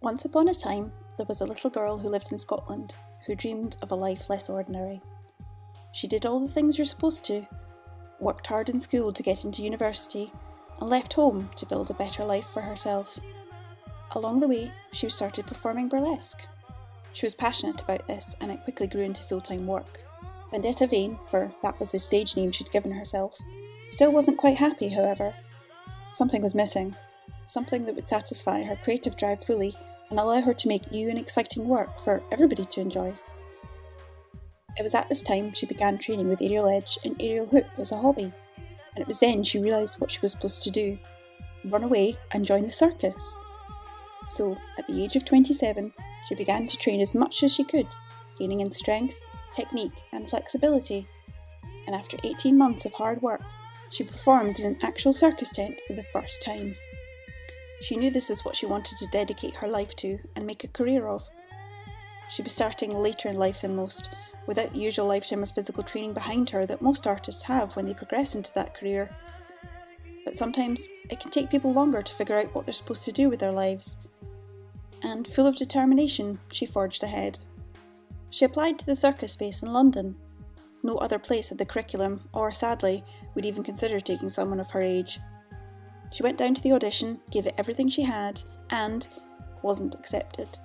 Once upon a time, there was a little girl who lived in Scotland who dreamed of a life less ordinary. She did all the things you're supposed to, worked hard in school to get into university, and left home to build a better life for herself. Along the way, she started performing burlesque. She was passionate about this, and it quickly grew into full-time work. Vendetta Vain, for that was the stage name she'd given herself, still wasn't quite happy, however. Something was missing, something that would satisfy her creative drive fully and allow her to make new and exciting work for everybody to enjoy. It was at this time she began training with aerial edge and aerial hoop as a hobby, and it was then she realised what she was supposed to do: run away and join the circus. So, at the age of 27, she began to train as much as she could, gaining in strength, technique and flexibility, and after 18 months of hard work, she performed in an actual circus tent for the first time. She knew this was what she wanted to dedicate her life to and make a career of. She was starting later in life than most, without the usual lifetime of physical training behind her that most artists have when they progress into that career. But sometimes it can take people longer to figure out what they're supposed to do with their lives. And full of determination, she forged ahead. She applied to the circus space in London. No other place had the curriculum, or sadly, would even consider taking someone of her age. She went down to the audition, gave it everything she had, and wasn't accepted.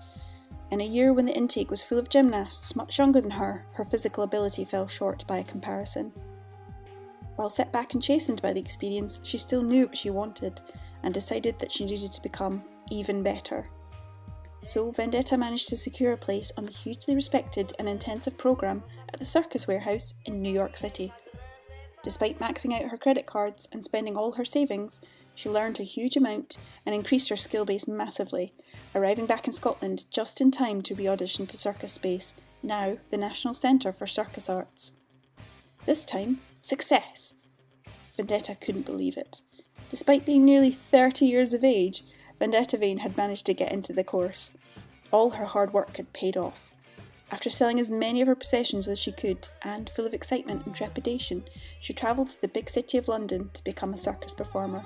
In a year when the intake was full of gymnasts much younger than her, her physical ability fell short by a comparison. While set back and chastened by the experience, she still knew what she wanted, and decided that she needed to become even better. So Vendetta managed to secure a place on the hugely respected and intensive programme at the Circus Warehouse in New York City. Despite maxing out her credit cards and spending all her savings, she learned a huge amount and increased her skill base massively, arriving back in Scotland just in time to re-audition to Circus Space, now the National Centre for Circus Arts. This time, success! Vendetta couldn't believe it. Despite being nearly 30 years of age, Vendetta Vain had managed to get into the course. All her hard work had paid off. After selling as many of her possessions as she could, and full of excitement and trepidation, she travelled to the big city of London to become a circus performer.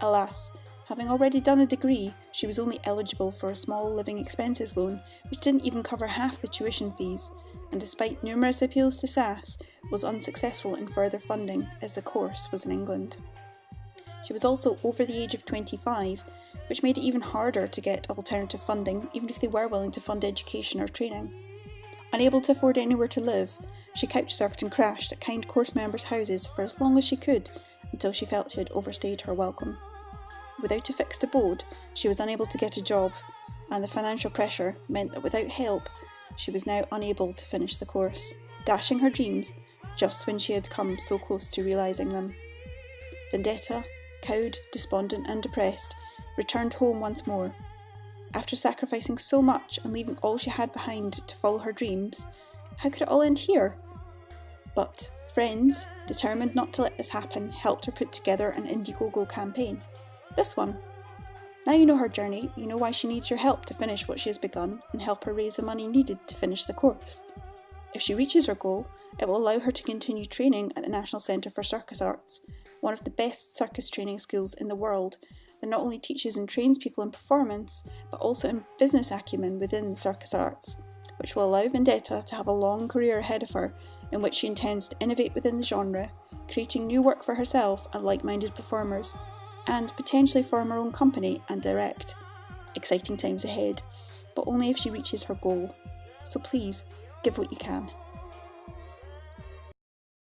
Alas, having already done a degree, she was only eligible for a small living expenses loan, which didn't even cover half the tuition fees, and despite numerous appeals to SAS, was unsuccessful in further funding as the course was in England. She was also over the age of 25, which made it even harder to get alternative funding, even if they were willing to fund education or training. Unable to afford anywhere to live, she couch-surfed and crashed at kind course members' houses for as long as she could, until she felt she had overstayed her welcome. Without a fixed abode, she was unable to get a job, and the financial pressure meant that without help, she was now unable to finish the course, dashing her dreams just when she had come so close to realising them. Vendetta, cowed, despondent and depressed, returned home once more. After sacrificing so much and leaving all she had behind to follow her dreams, how could it all end here? But friends, determined not to let this happen, helped her put together an Indiegogo campaign. This one. Now you know her journey, you know why she needs your help to finish what she has begun and help her raise the money needed to finish the course. If she reaches her goal, it will allow her to continue training at the National Centre for Circus Arts, one of the best circus training schools in the world that not only teaches and trains people in performance, but also in business acumen within the circus arts, which will allow Vendetta to have a long career ahead of her in which she intends to innovate within the genre, creating new work for herself and like-minded performers, and potentially form her own company and direct. Exciting times ahead, but only if she reaches her goal. So please, give what you can.